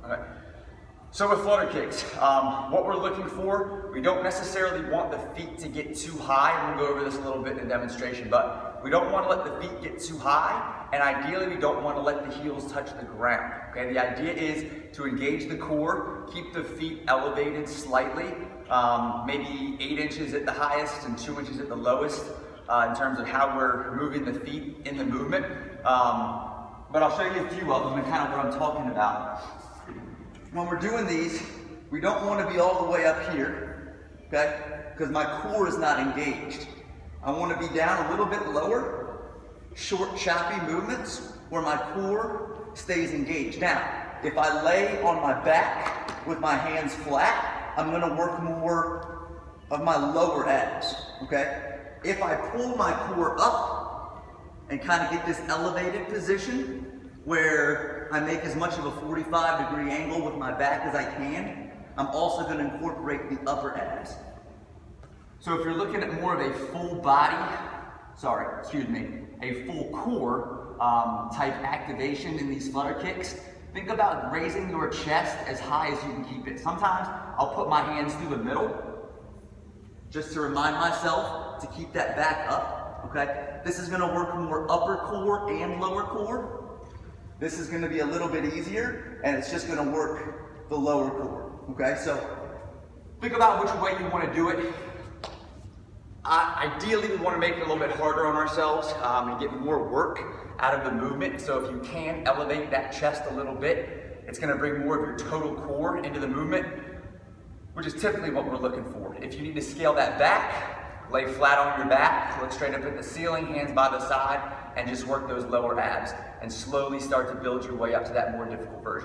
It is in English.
Okay. So with flutter kicks, what we're looking for, we don't necessarily want the feet to get too high. We'll go over this a little bit in a demonstration, but we don't want to let the feet get too high, and ideally we don't want to let the heels touch the ground. Okay, the idea is to engage the core, keep the feet elevated slightly, maybe 8 inches at the highest and 2 inches at the lowest in terms of how we're moving the feet in the movement. But I'll show you a few of them and kind of what I'm talking about. When we're doing these, we don't want to be all the way up here, okay? Because my core is not engaged. I want to be down a little bit lower, short, choppy movements where my core stays engaged. Now, if I lay on my back with my hands flat, I'm going to work more of my lower abs, okay? If I pull my core up and kind of get this elevated position where I make as much of a 45-degree angle with my back as I can, I'm also going to incorporate the upper abs. So if you're looking at more of a full body, a full core type activation in these flutter kicks, think about raising your chest as high as you can keep it. Sometimes I'll put my hands through the middle just to remind myself to keep that back up, okay? This is gonna work more upper core and lower core. This is gonna be a little bit easier, and it's just gonna work the lower core, okay? So think about which way you wanna do it. Ideally, we wanna make it a little bit harder on ourselves and get more work out of the movement. So if you can elevate that chest a little bit, it's gonna bring more of your total core into the movement, which is typically what we're looking for. If you need to scale that back, lay flat on your back, look straight up at the ceiling, hands by the side, and just work those lower abs and slowly start to build your way up to that more difficult version.